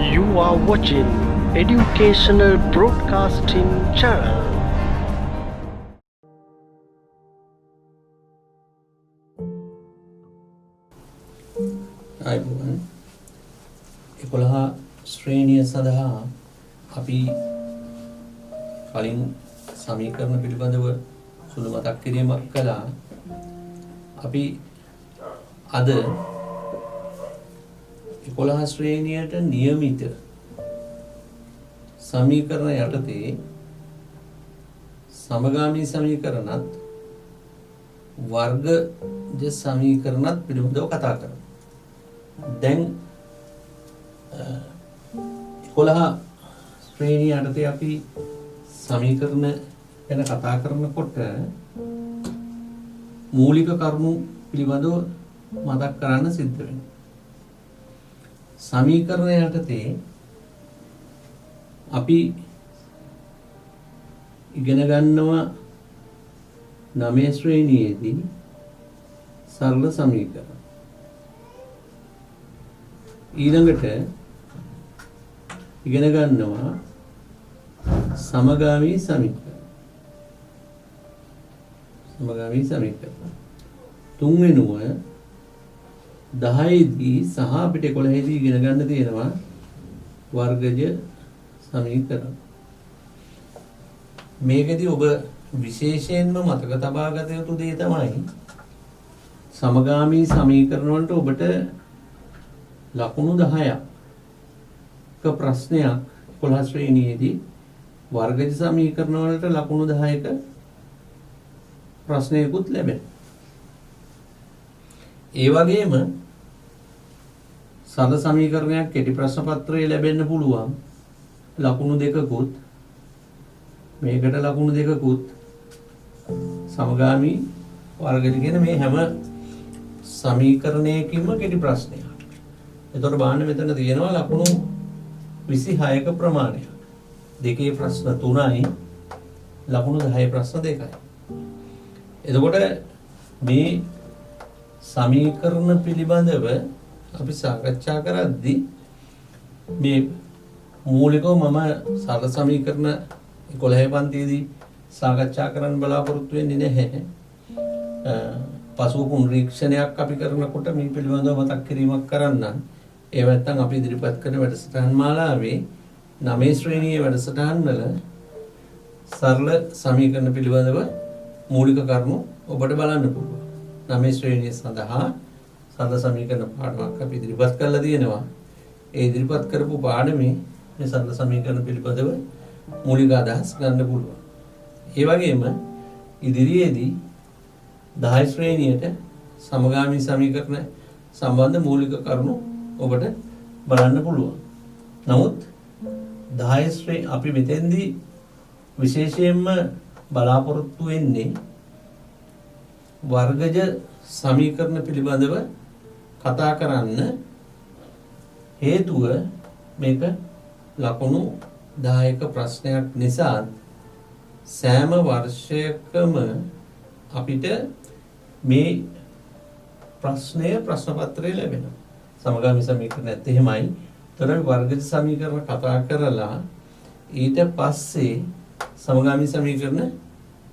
You are watching Educational Broadcasting Channel. අයිබෝවන් 11 ශ්‍රේණිය සඳහා අපි කලින් සමීකරණ පිළිබඳව සුළු මතක් කිරීමක් කළා. අපි අද 11 ශ්‍රේණියට નિયમિત සමීකරණ යටතේ සමගාමී සමීකරණත් වර්ගජ සමීකරණත් පිළිබඳව කතා කරමු. දැන් 11 ශ්‍රේණිය යටතේ අපි සමීකරණ ගැන කතා කරනකොට මූලික කරුණු පිළිබඳව මතක් කරන්න සිද්ධ වෙනවා. සමීකරණ යටතේ අපි ඉගෙන ගන්නවා 9 ශ්‍රේණියේදී සරල සමීකරණ. ඊළඟට ඉගෙන ගන්නවා සමගාමී සමීකරණ. සමගාමී සමීකරණ. තුන්වෙනුව 10 දී සහ අපිට 11 දී ඉගෙන ගන්න තියෙනවා වර්ගජ සමීකරණ. මේකදී ඔබ විශේෂයෙන්ම මතක තබා ගත යුතු දේ තමයි සමගාමී සමීකරණ වලට ඔබට ලකුණු 10ක ප්‍රශ්නයක් 11 ශ්‍රේණියේදී වර්ගජ සමීකරණ වලට ලකුණු 10ක ප්‍රශ්නයකුත් ලැබෙනවා. ඒ වගේම සරල සමීකරණයක් කෙටි ප්‍රශ්න පත්‍රයේ ලැබෙන්න පුළුවන් ලකුණු 2කුත් මේකට ලකුණු 2කුත් සමගාමී වර්ගජ කියන මේ හැම සමීකරණයකින්ම කෙටි ප්‍රශ්නයක්. එතකොට බලන්න මෙතන තියෙනවා ලකුණු 26ක ප්‍රමාණයක්. දෙකේ ප්‍රශ්න 3යි ලකුණු 10 ප්‍රශ්න 2යි. එතකොට මේ සමීකරණ පිළිබඳව අපි සාකච්ඡා කරද්දී මේ මූලිකව මම සරල සමීකරණ 11 පන්තියේදී සාකච්ඡා කරන්න බලාපොරොත්තු වෙන්නේ නැහැ. පසුව පුනරීක්ෂණයක් අපි කරනකොට මේ පිළිබඳව මතක් කිරීමක් කරන්න. ඒ නැත්නම් අපි ඉදිරිපත් කරන වැඩසටහන් මාලාවේ 9 ශ්‍රේණියේ වැඩසටහන් වල සරල සමීකරණ පිළිබඳව මූලික කරුණු ඔබට බලන්න පුළුවන්. 9 ශ්‍රේණිය සඳහා සරල සමීකරණ පාඩමක් අපි ඉදිරිපත් කරලා තියෙනවා. ඒ ඉදිරිපත් කරපු පාඩමේ මේ සරල සමීකරණ පිළිබඳව මූලික අදහස් ගන්න පුළුවන්. ඒ වගේම ඉදිරියේදී 10 ශ්‍රේණියට සමගාමී සමීකරණ සම්බන්ධ මූලික කරුණු ඔබට බලන්න පුළුවන්. නමුත් 10 ශ්‍රේණිය අපි මෙතෙන්දී විශේෂයෙන්ම බලාපොරොත්තු වෙන්නේ වර්ගජ සමීකරණ පිළිබඳව කතා කරන්න. හේතුව මේක ලකුණු 10ක ප්‍රශ්නයක් නිසා සෑම වර්ෂයකම අපිට මේ ප්‍රශ්නය ප්‍රශ්න පත්‍රයේ ලැබෙනවා. සමගාමී සමීකරණත් එහෙමයි. ඒතර වර්ගජ සමීකරණ කතා කරලා ඊට පස්සේ සමගාමී සමීකරණ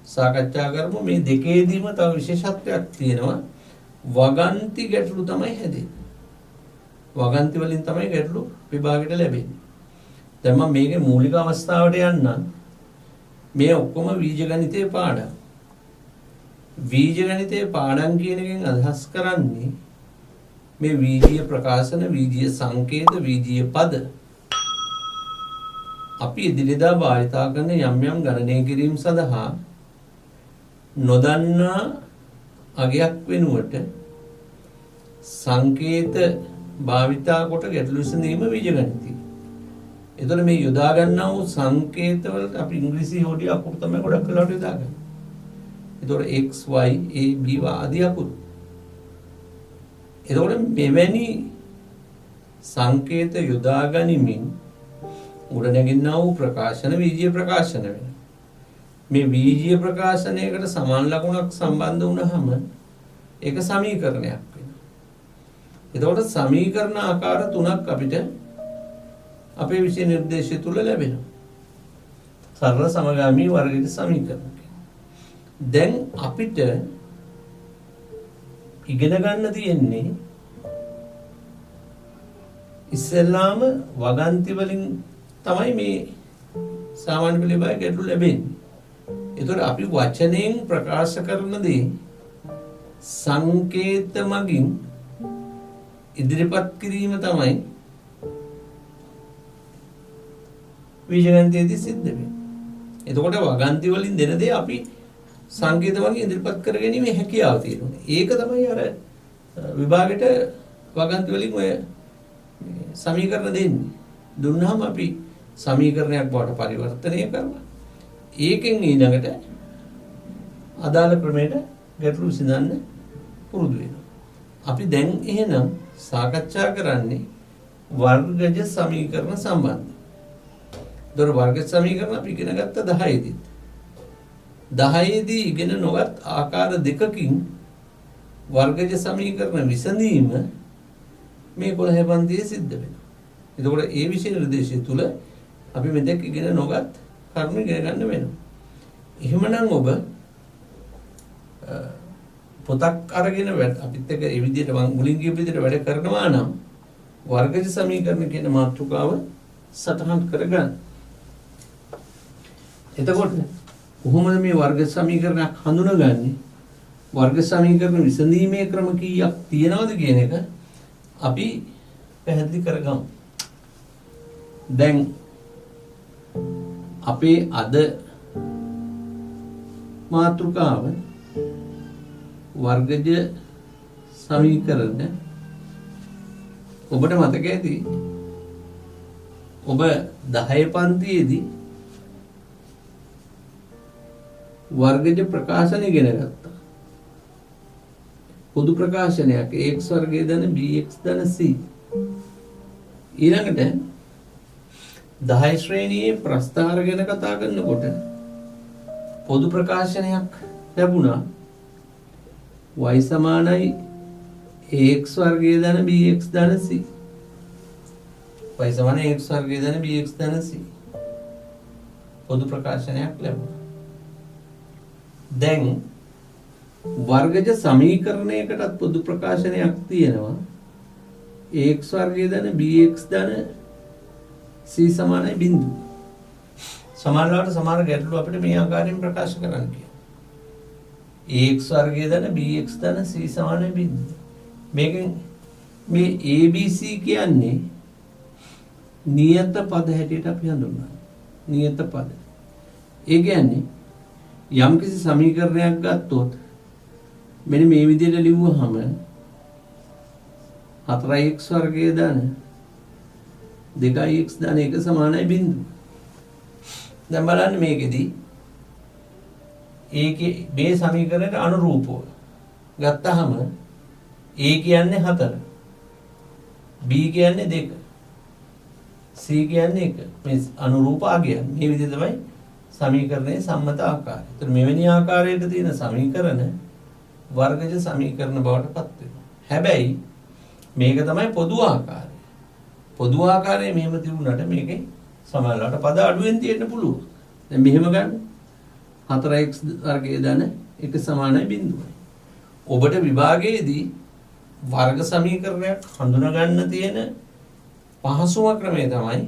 සාකච්ඡා කරමු. මේ දෙකේදීම තව විශේෂත්වයක් තියෙනවා. වගන්ති ගැටලු තමයි හැදෙන්නේ. වගන්ති වලින් තමයි ගැටලු විභාගයට ලැබෙන්නේ. දැන් මම මේකේ මූලික අවස්ථාවට යන්නම්. මේ ඔක්කොම බීජගණිතයේ පාඩම්. බීජගණිතයේ පාඩම් කියන එකෙන් අදහස් කරන්නේ මේ බීජීය ප්‍රකාශන, බීජීය සංකේත, බීජීය පද අපි එදිනෙදා භාවිතා කරන යම් යම් ගණනය කිරීම සඳහා නොදන්නා අගයක් වෙනුවට සංකේත භාවිතා කොට ගැටලු විසඳීම බීජගණිතය. එතකොට මේ යොදා ගන්නා වූ සංකේත වලට අපි ඉංග්‍රීසි හොඩි අකුරු තමයි ගොඩක් වෙලාවට යොදාගන්නේ. එතකොට x y a b ආදී අකුරු. එතකොට මෙවැනි සංකේත යොදා ගනිමින් උඩ නැගින්නා වූ ප්‍රකාශන බීජීය ප්‍රකාශන වෙනවා. මේ බීජීය ප්‍රකාශනයකට සමාන ලකුණක් සම්බන්ධ වුණාම ඒක සමීකරණයක් වෙනවා. එතකොට සමීකරණ ආකාර තුනක් අපිට අපේ විෂය නිර්දේශය තුල ලැබෙනවා. සරල සමගාමී වර්ගික සමීකරණ. දැන් අපිට ඉගෙන ගන්න තියෙන්නේ ඉස්සෙල්ලාම වගන්ති වලින් තමයි මේ සාමාන්‍ය පෙළ විභාග ගැටළු ලැබෙන්නේ. ඒතකොට අපි වචනයෙන් ප්‍රකාශ කරන දේ සංකේත මගින් ඉදිරිපත් කිරීම තමයි විජයන්තයේදී සිද්ධ වෙන්නේ. එතකොට වගන්ති වලින් දෙන දේ අපි සංකේත වගේ ඉදිරිපත් කරගැනීමේ හැකියාව තියෙනවා. ඒක තමයි අර විභාගෙට වගන්ති වලින් ඔය සමීකරණ දෙන්නේ. දුන්නාම අපි සමීකරණයක් බවට පරිවර්තනය කරලා ඒකෙන් ඊළඟට අදාළ ක්‍රමයට ගැටළු විසඳන්න පුරුදු වෙනවා. අපි දැන් එහෙනම් සාකච්ඡා කරන්නේ වර්ගජ සමීකරණ සම්බන්ධ. දොර වර්ග සමීකරණ අපි ඉගෙන ගත්ත 10 දී. 10 දී ඉගෙන නොගත් ආකාර දෙකකින් වර්ගජ සමීකරණ විසඳීම මේ 11 පන්තියේ සිද්ධ වෙනවා. එතකොට ඒ විෂය නිර්දේශය තුල අපි මෙතෙක් ඉගෙන නොගත් කරුණු ඉගෙන ගන්න වෙනවා. එහෙමනම් ඔබ පොතක් අරගෙන අපිත් එක්ක ඒ විදිහට මුලින් කියපු විදිහට වැඩ කරනවා නම් වර්ගජ සමීකරණ කියන මාතෘකාව සටහන් කරගන්න. එතකොට කොහොමද මේ වර්ග සමීකරණයක් හඳුනගන්නේ? වර්ග සමීකරණ විසඳීමේ ක්‍රම කීයක් තියෙනවද කියන එක අපි පැහැදිලි කරගමු. දැන් අපේ අද මාතෘකාව වර්ගජ සමීකරණ. ඔබට මතක ඇති ඔබ 10 පන්තියේදී වර්ගජ ප්‍රකාශන ඉගෙන ගත්තා. පොදු ප්‍රකාශනයක් ax වර්ගය ධන bx ධන c. ඊළඟට 10 ශ්‍රේණියේ ප්‍රස්ථාර ගැන කතා කරනකොට පොදු ප්‍රකාශනයක් ලැබුණා. y සමානයි ax වර්ගය ධන bx ධන c. y සමානයි ax වර්ගය ධන bx ධන c. පොදු ප්‍රකාශනයක් ලැබුණා. දැන් වර්ගජ සමීකරණයකටත් පොදු ප්‍රකාශනයක් තියෙනවා. ax වර්ගය ධන bx ධන c සමානයි බිංදුව. සමානවට සමාන ගැටළු අපිට මේ ආකාරයෙන් ප්‍රකාශ කරන්න කියනවා. ax වර්ගය ධන bx ධන c සමානයි බිංදුව. මේකෙන් මේ abc කියන්නේ නියත පද හැටියට අපි හඳුන්වනවා. නියත පද. ඒ කියන්නේ යම්කිසි සමීකරණයක් ගත්තොත් මෙන්න මේ විදිහට ලිව්වහම 4x වර්ගය ධන 2x ධන 1 සමානයි බිංදුව. දැන් බලන්න මේකෙදි ඒකේ මේ සමීකරණයට අනුරූපව ගත්තාම a කියන්නේ 4, b කියන්නේ 2, c කියන්නේ 1. මේ අනුරූප ආගයන් මේ විදිහ තමයි සමීකරණයේ සම්මත ආකාරය. ඒතර මෙවැනි ආකාරයකට තියෙන සමීකරණ වර්ගජ සමීකරණ බවට පත් වෙනවා. හැබැයි මේක තමයි පොදු ආකාරය. පොදු ආකාරයේ මෙහෙම තිබුණාට මේකේ සමහරවිට පද අඩුවෙන් තියෙන්න පුළුවන්. දැන් මෙහෙම ගන්න 4x වර්ගය ධන 1 සමානයි බිංදුවයි. ඔබට විභාගයේදී වර්ග සමීකරණයක් හඳුනා ගන්න තියෙන පහසුම ක්‍රමය තමයි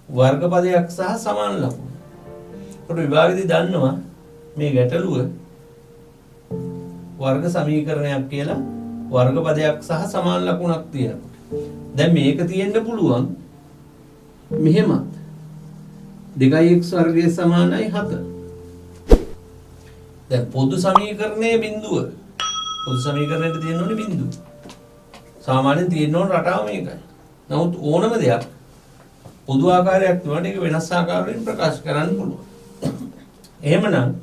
වර්ග පදයක් සහ සමාන ලකුණ. ඔබ විභාගයේදී දන්නවා මේ ගැටලුව වර්ග සමීකරණයක් කියලා වර්ග පදයක් සහ සමාන ලකුණක් තියෙනවා. දැන් මේක තියෙන්න පුළුවන් මෙහෙමත් 2x වර්ගය සමානයි 7. දැන් පොදු සමීකරණයේ බිංදුව පොදු සමීකරණයට තියෙන්න ඕනේ බිංදුව. සාමාන්‍යයෙන් තියෙන්න ඕන රටාව මේකයි. නමුත් ඕනම දෙයක් පොදු ආකාරයක් තුනට ඒක වෙනස් ආකාරවලින් ප්‍රකාශ කරන්න පුළුවන්. එහෙමනම්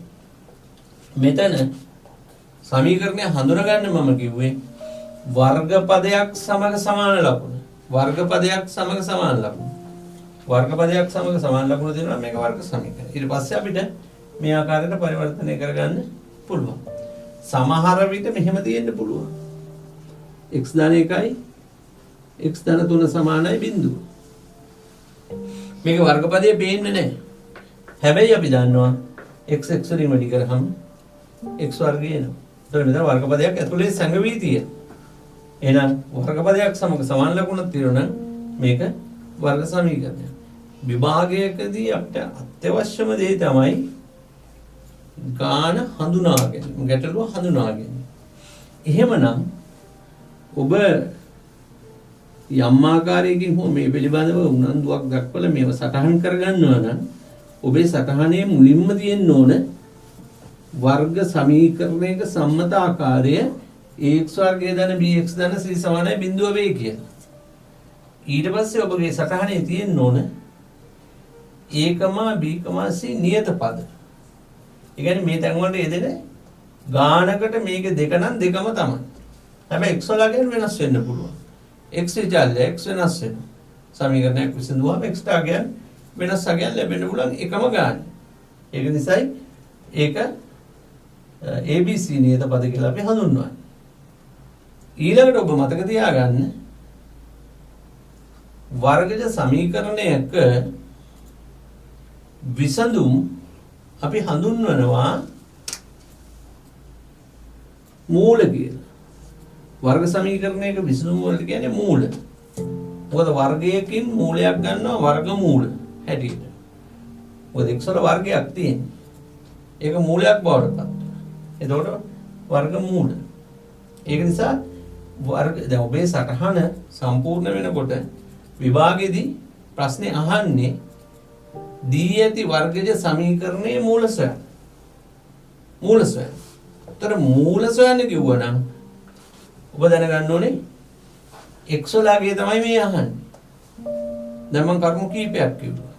මෙතන සමීකරණය හඳුනගන්න මම කිව්වේ වර්ග පදයක් සමග සමාන ලකුණ. වර්ග පදයක් සමග සමාන ලකුණ. වර්ග පදයක් සමග සමාන ලකුණ දෙනවා මේක වර්ග සමීකරණය. ඊට පස්සේ අපිට මේ ආකාරයට පරිවර්තනය කරගන්න පුළුවන්. සමහර විට මෙහෙම තියෙන්න පුළුවන්. x ධන 1යි x ධන 3 සමානයි බිංදුව. මේක වර්ගපදයේ පේන්නේ නැහැ. හැබැයි අපි දන්නවා x x වලින් වැඩි කරාම x වර්ගය එනවා. එතකොට මෙතන වර්ගපදයක් ඇතුලේ සැඟවී තියෙනවා. එහෙනම් වර්ගපදයක් සමග සමාන ලකුණක් තියෙනවා නම් මේක වර්ග සමීකරණයක්. විභාගයකදී අපිට අත්‍යවශ්‍යම දේ තමයි ගාන හඳුනා ගැනීම. ගැටලුව හඳුනා ගැනීම. එහෙමනම් ඔබ යම් ආකාරයකින් හෝ මේ පිළිබඳව උනන්දුවක් දක්වලා මේව සටහන් කරගන්නවා නම් ඔබේ සටහනේ මුලින්ම තියෙන්න ඕන වර්ග සමීකරණයක සම්මත ආකාරය ax වර්ගය ධන bx ධන c සමානයි බිඳුව වේ කියලා. ඊට පස්සේ ඔබගේ සටහනේ තියෙන්න ඕන a, b, c නියත පද. ඒ කියන්නේ මේ තැන් වලට යෙදෙන ගානකට මේක දෙක නම් දෙකම තමයි. හැබැයි x වලගෙන් වෙනස් වෙන්න පුළුවන්. x විචාරය x වෙනස් වෙනවා. සමීකරණයක් විසඳුවාම x ටාගයන් වෙනස් අගයන් ලැබෙන්න පුළුවන් එකම ගාන. ඒක නිසායි ඒක ABC නියත පද කියලා අපි හඳුන්වන්නේ. ඊළඟට ඔබ මතක තියාගන්න වර්ගජ සමීකරණයක විසඳුම් අපි හඳුන්වනවා මූල කියලා. වර්ග සමීකරණයක විසඳුම් වලට කියන්නේ මූල. මොකද වර්ගයකින් මූලයක් ගන්නවා වර්ගමූල හැටියට. මොකද x වල වර්ගයක් තියෙනවා. ඒක මූලයක් බවට පත් වෙනවා. එතකොට වර්ගමූල. ඒක නිසා වර්ග දැන් ඔබේ සටහන සම්පූර්ණ වෙනකොට විභාගයේදී ප්‍රශ්නේ අහන්නේ දී ඇති වර්ගජ සමීකරණයේ මූල සොයන්න. මූල සොයන්න. ඒතර මූල සොයන්න කිව්වනම් ඔබ දැනගන්න ඕනේ x වලගේ තමයි මේ අහන්නේ. දැන් මම කරුණු කීපයක් කිව්වා.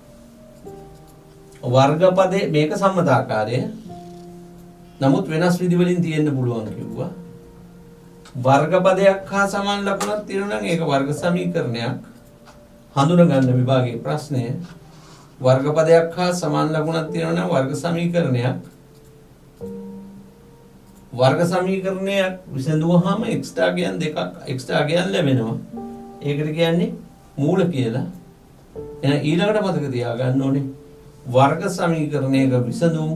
වර්ගපදේ මේක සම්මත ආකාරය. නමුත් වෙනස් විදි වලින් තියෙන්න පුළුවන් කිව්වා. වර්ගපදයක් හා සමාන ලකුණක් තියෙනවා නම් ඒක වර්ග සමීකරණයක්. හඳුනා ගන්න විභාගයේ ප්‍රශ්නය. වර්ගපදයක් හා සමාන ලකුණක් තියෙනවා නම් වර්ග සමීකරණයක්. වර්ග සමීකරණයක් විසඳුවාම x ටාගයන් දෙකක් x ටාගයන් ලැබෙනවා. ඒකට කියන්නේ මූල කියලා. එහෙනම් ඊළඟට මතක තියාගන්න ඕනේ වර්ග සමීකරණයක විසඳුම්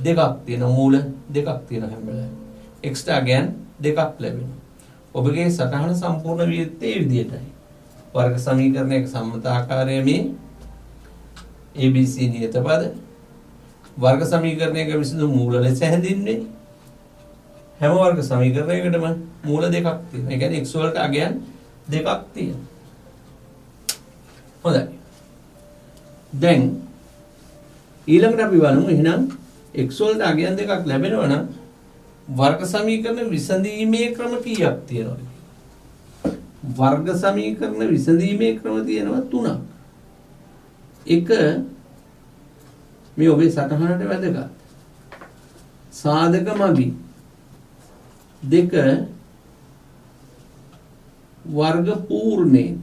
දෙකක් තියෙනවා. මූල දෙකක් තියෙනවා හැම වෙලාවෙම. x ටාගයන් දෙකක් ලැබෙනවා. ඔබගේ සටහන සම්පූර්ණ විය යුත්තේ මේ විදිහටයි. වර්ග සමීකරණයක සම්මත ආකාරය මේ ABC නියත පද වර්ග සමීකරණයක විසඳුම් මූල ලෙස හැඳින්වෙන්නේ. හැම වර්ග සමීකරණයකටම මූල දෙකක් තියෙනවා. ඒ කියන්නේ x වලට අගයන් දෙකක් තියෙනවා. හොඳයි. දැන් ඊළඟට අපි බලමු එහෙනම් x වලට අගයන් දෙකක් ලැබෙනවා නම් වර්ග සමීකරණ විසඳීමේ ක්‍රම කීයක් තියෙනවද? වර්ග සමීකරණ විසඳීමේ ක්‍රම තියෙනවා 3ක්. එක මේ ඔබේ සටහනට වැදගත්. සාධක මගින්. දෙක වර්ග පූර්ණයෙන්.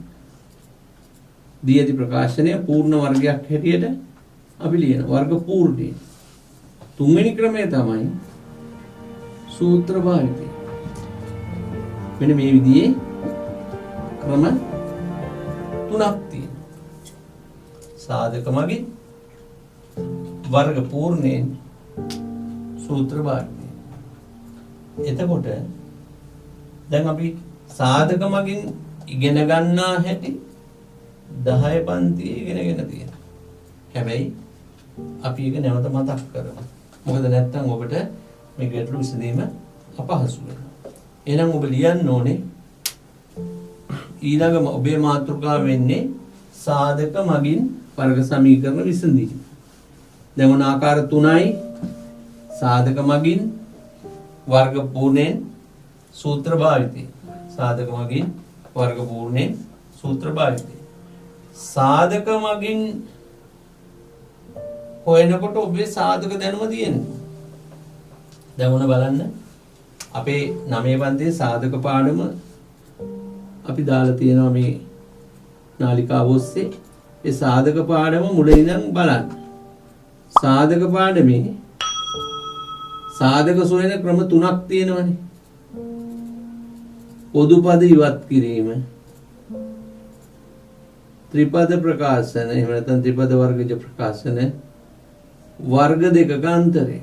දී ඇති ප්‍රකාශනය පූර්ණ වර්ගයක් හැටියට අපි ලියන වර්ග පූර්ණයෙන්. තුන්වෙනි ක්‍රමය තමයි සූත්‍ර භාවිතය. මෙන්න මේ විදිහේ ක්‍රම 3ක් තියෙනවා. සාධක මගින් වර්ග පූර්ණයෙන් සූත්‍ර භාවිතය. එතකොට දැන් අපි සාධක මගින් ඉගෙන ගන්නා හැටි 10 පන්තියේ ඉගෙනගෙන තියෙනවා. හැබැයි අපි ඒක නැවත මතක් කරමු. මොකද නැත්තම් ඔබට මේ ගැටලු විසඳීම අපහසු වෙනවා. එහෙනම් ඔබ ලියන්න ඕනේ ඊළඟ ඔබේ මාතෘකාව වෙන්නේ සාධක මගින් වර්ග සමීකරණ විසඳීම. දැන් මොන ආකාර 3යි සාධක මගින් වර්ග පූර්ණයෙන් සූත්‍ර භාවිතය. සාධක මගින් වර්ග පූර්ණයෙන් සූත්‍ර භාවිතය. සාධක මගින් හොයනකොට ඔබේ සාධක දැනුම තියෙනවා. දැන් මොන බලන්න අපේ 9 පන්තියේ සාධක පාඩම අපි දාලා තියෙනවා මේ නාලිකාව ඔස්සේ. ඒ සාධක පාඩම මුල ඉඳන් බලන්න. සාධක පාඩමේ සාධක සොයන ක්‍රම 3ක් තියෙනවානේ. පොදු පද ඉවත් කිරීම, ත්‍රිපද ප්‍රකාශන එහෙම නැත්නම් ත්‍රිපද වර්ගජ ප්‍රකාශන වර්ග දෙකක අන්තරය.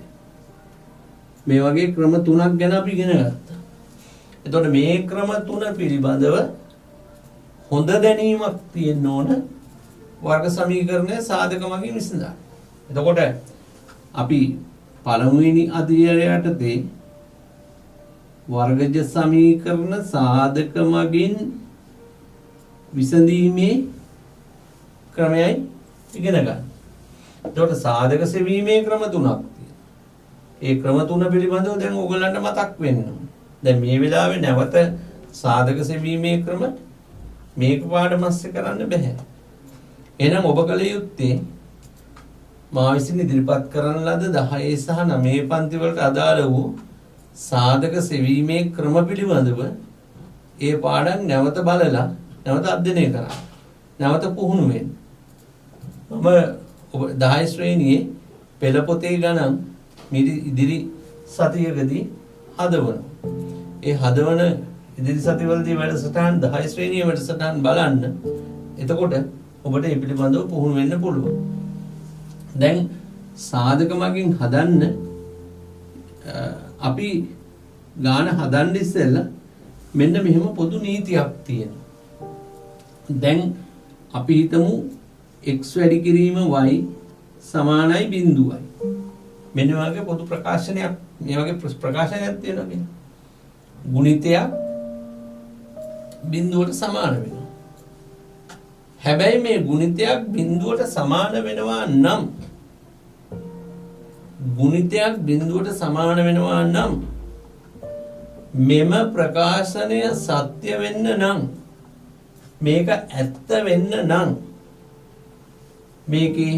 මේ වගේ ක්‍රම තුනක් ගැන අපි ඉගෙන ගත්තා. එතකොට මේ ක්‍රම තුන පිළිබඳව හොඳ දැනීමක් තියෙන්න ඕන වර්ග සමීකරණය සාධක මගින් විසඳන්න. එතකොට අපි පළමුවෙනි අධ්‍යයනයටදී වර්ගජ සමීකරණ සාධක මගින් විසඳීමේ ක්‍රමයයි ඉගෙන ගන්න. එතකොට සාධක සෙවීමේ ක්‍රම තුනක් තියෙනවා. ඒ ක්‍රම තුන පිළිබඳව දැන් ඕගොල්ලන්ට මතක් වෙන්න ඕනේ. දැන් මේ වෙලාවේ නැවත සාධක සෙවීමේ ක්‍රම මේක පාඩමස්සේ කරන්න බෑ. එහෙනම් ඔබ කල යුත්තේ මා විසින් ඉදිරිපත් කරන ලද 10 සහ 9 පන්ති වලට අදාළ වූ සාධක සෙවීමේ ක්‍රම පිළිබඳව ඒ පාඩම් නැවත බලලා නැවත අධ්‍යයනය කරන්න. නැවත පුහුණු වෙන්න. මම ඔබ 10 ශ්‍රේණියේ පෙළ පොතේ ගණන් ඉදිරි සතියකදී හදවනවා. ඒ හදවන ඉදිරි සතිවලදී වැඩසටහන් 10 ශ්‍රේණියේ වැඩසටහන් බලන්න. එතකොට ඔබට මේ පිළිබඳව පුහුණු වෙන්න පුළුවන්. දැන් සාධක මගින් හදන්න අපි ගාන හදන්න ඉස්සෙල්ලා මෙන්න මෙහෙම පොදු නීතියක් තියෙනවා. දැන් අපි හිතමු x වැඩි කිරීම y සමානයි බිඳුවයි. මෙන්න වගේ පොදු ප්‍රකාශනයක් මේ වගේ ප්‍රකාශනයක් තියෙනවා කියන්නේ. ගුණිතයක් බිඳුවට සමාන වෙනවා. හැබැයි මේ ගුණිතයක් බිඳුවට සමාන වෙනවා නම් මෙම ප්‍රකාශනය සත්‍ය වෙන්න නම් මේක ඇත්ත වෙන්න නම් මේකේ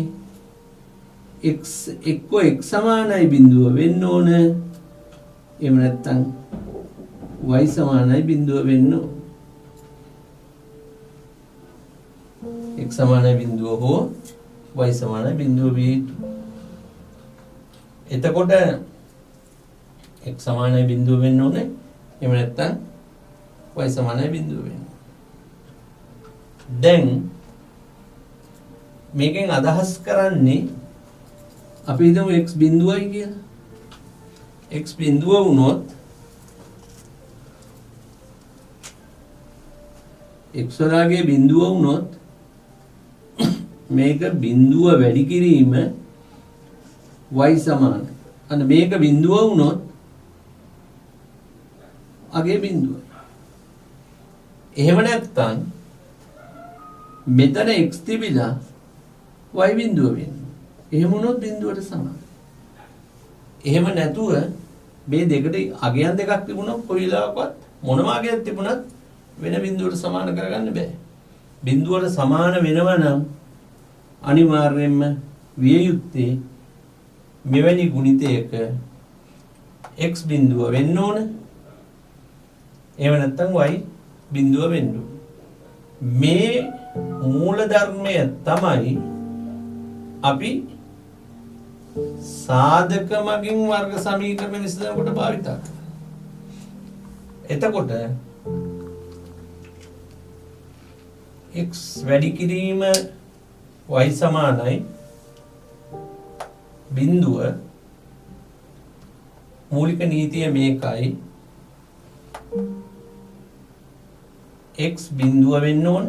x එක්කෝ x සමානයි බිඳුව වෙන්න ඕන. එහෙම නැත්නම් y සමානයි බිඳුව වෙන්න ඕන. x සමානයි බිඳුව හෝ y සමානයි බිඳුව විය යුතුයි. එතකොට x සමානයි බිඳුව වෙන්න ඕනේ. එහෙම නැත්නම් y සමානයි බිඳුව වෙන්න. දැන් මේකෙන් අදහස් කරන්නේ අපි හිතමු x බිඳුවයි කියලා. x බිඳුව වුණොත් x වලගේ බිඳුව වුණොත් මේක බිඳුව වැඩි කිරීම y සමානයි. අන්න මේක බිඳුව වුණොත් අගේ බිඳුවයි. එහෙම නැත්නම් මෙතන x තිබිලා y බිඳුව වෙන්නේ. එහෙම වුණොත් බිඳුවට සමානයි. එහෙම නැතුව මේ දෙකට අගයන් දෙකක් තිබුණොත් කොයි වෙලාවකවත් මොනම අගයක් තිබුණත් වෙන බිඳුවට සමාන කරගන්න බෑ. බිඳුවට සමාන වෙනවා නම් අනිවාර්යයෙන්ම විය යුත්තේ මෙවැනි ගුණිතයක x බිඳුව වෙන්න ඕන. එහෙම නැත්නම් y බිඳුව වෙන්න ඕන. මේ මූල ධර්මය තමයි අපි සාධක මගින් වර්ග සමීකරණ විසඳනකොට භාවිත කරනවා. එතකොට x වැඩි කිරීම y සමානයි බිඳුව මූලික නීතිය මේකයි. x බිඳුව වෙන්න ඕන.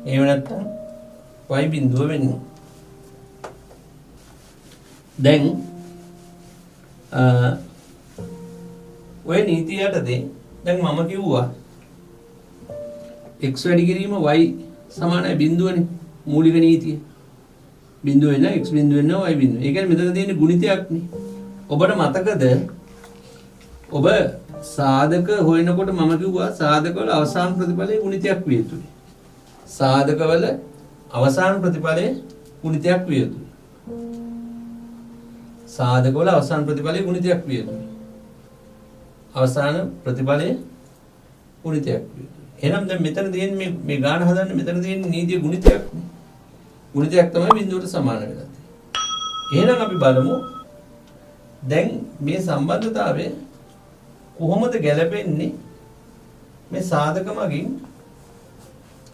එහෙම නැත්නම් y බිඳුව වෙන්න ඕන. දැන් ඔය නීතියටදී දැන් මම කිව්වා x වැඩි කිරීම y සමානයි බිඳුවනේ මූලික නීතිය. බිඳුව වෙන x බිඳුව වෙන y බිඳුව. ඒ කියන්නේ මෙතන තියෙන ගුණිතයක් නේ. ඔබට මතකද ඔබ සාධක හොයනකොට මම කිව්වා සාධකවල අවසාන ප්‍රතිඵලයේ ගුණිතයක් විය යුතුයි. සාධකවල අවසාන ප්‍රතිඵලයේ ගුණිතයක් විය යුතුයි. සාධකවල අවසාන ප්‍රතිඵලයේ ගුණිතයක් විය යුතුයි. අවසාන ප්‍රතිඵලයේ ගුණිතයක් විය යුතුයි. එහෙනම් දැන් මෙතන තියෙන මේ ගාන හදන්න මෙතන තියෙන නීතිය ගුණිතයක් නේ. ගුණිතයක් තමයි බිඳුවට සමාන වෙලා තියෙන්නේ. එහෙනම් අපි බලමු දැන් මේ සම්බන්ධතාවය කොහොමද ගැලපෙන්නේ මේ සාධක මගින්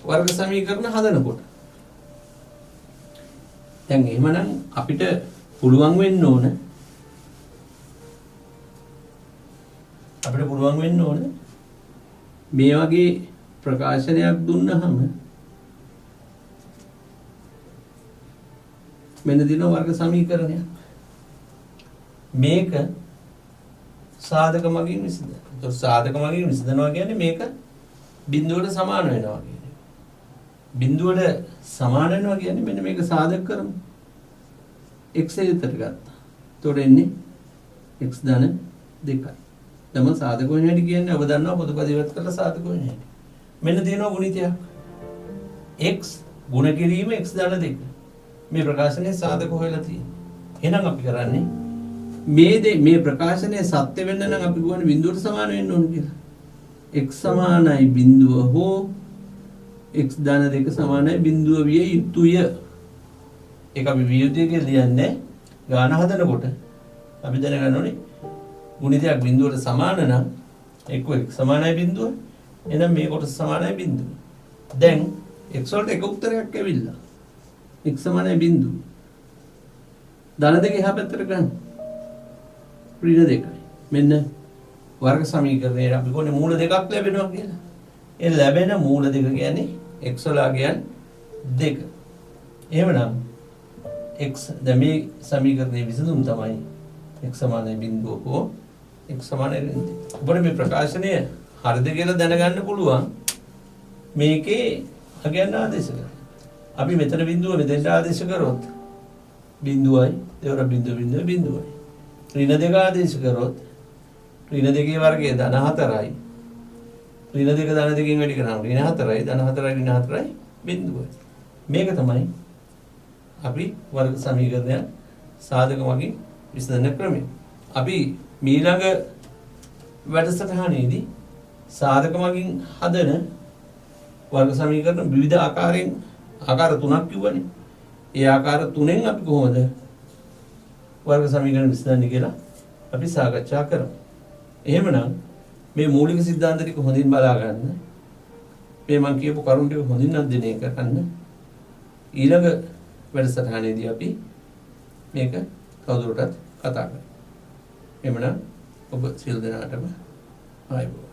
වර්ග සමීකරණ හදනකොට. දැන් එහෙමනම් අපිට පුළුවන් වෙන්න ඕන මේ වගේ ප්‍රකාශනයක් දුන්නහම මෙන්න දින වර්ග සමීකරණයක්. මේක සාධක මගින් විසඳනවා. ඒතකොට සාධක මගින් විසඳනවා කියන්නේ මේක බිඳුවට සමාන වෙනවා කියන්නේ. බිඳුවට සමාන වෙනවා කියන්නේ මෙන්න මේක සාධක කරමු. x එකට ගත්තා. එතකොට එන්නේ x ධන 2යි. දැන් සාධක වෙන හැටි කියන්නේ ඔබ දන්නවා පොදුපද ඉවත් කරලා සාධක වෙන හැටි. මෙන්න තියෙනවා ගුණිතයක්. x ගුණ කිරීම x ධන 2. මේ ප්‍රකාශනයේ සාධක හොයලා තියෙනවා. එහෙනම් අපි කරන්නේ මේ ප්‍රකාශනයේ සත්‍ය වෙන්න නම් අපි කියන්නේ බිඳුවට සමාන වෙන්න ඕන කියලා. x සමානයි බිඳුව හෝ x ධන 2 සමානයි බිඳුව විය යුතුය. ඒක අපි විය යුතුය කියලා ලියන්නේ ගාන හදනකොට අපි දැනගන්න ඕනේ ගුණිතයක් බිඳුවට සමාන නම් එක්ක x සමානයි බිඳුව. එහෙනම් මේ කොටස සමානයි බිඳුව. දැන් x වලට එක උත්තරයක් ඇවිල්ලා. x සමානයි බිඳුව. ධන 2 එහා පැත්තට ගන්න. ඍණ 2යි. මෙන්න වර්ග සමීකරණයේ අපි කොහොනේ මූල දෙකක් ලැබෙනවා කියලා. ඒ ලැබෙන මූල දෙක කියන්නේ x වල කියන්නේ 2. එහෙමනම් x දැන් මේ සමීකරණයේ විසඳුම තමයි x සමානයි බිඳුව හෝ x සමානයි ඍණ 2. ඔබට මේ ප්‍රකාශනය හරිද කියලා දැනගන්න පුළුවන් මේකේ අගයන් ආදේශ කරලා. අපි මෙතන බිඳුව මෙතෙන්ට ආදේශ කරොත් බිඳුවයි දෙවර බිඳුවයි. ඍණ 2 ආදේශ කරොත් ඍණ 2 වර්ගය ධන 4යි. ඍණ 2 ධන 2කින් වැඩි කරාම ඍණ 4යි ධන 4යි ඍණ 4යි බිඳුවයි. මේක තමයි අපි වර්ග සමීකරණය සාධක මගින් විසඳන ක්‍රමය. අපි ඊළඟ වැඩසටහනේදී සාධක මගින් හදන වර්ග සමීකරණ විවිධ ආකාරයෙන් ආකාර 3ක් කිව්වනේ. ඒ ආකාර 3ෙන් අපි කොහොමද වර්ග සමීකරණ විසඳන්නේ කියලා අපි සාකච්ඡා කරමු. එහෙමනම් මේ මූලික સિદ્ધාන්ත ටික හොඳින් බලා ගන්න. මේ මම කියපු කරුණු ටික හොඳින් අධ්‍යයනය කරන්න. ඊළඟ වැඩසටහනේදී අපි මේක තවදුරටත් කතා කරමු. එහෙමනම් ඔබ සියලු දෙනාටම ආයුබෝවන්.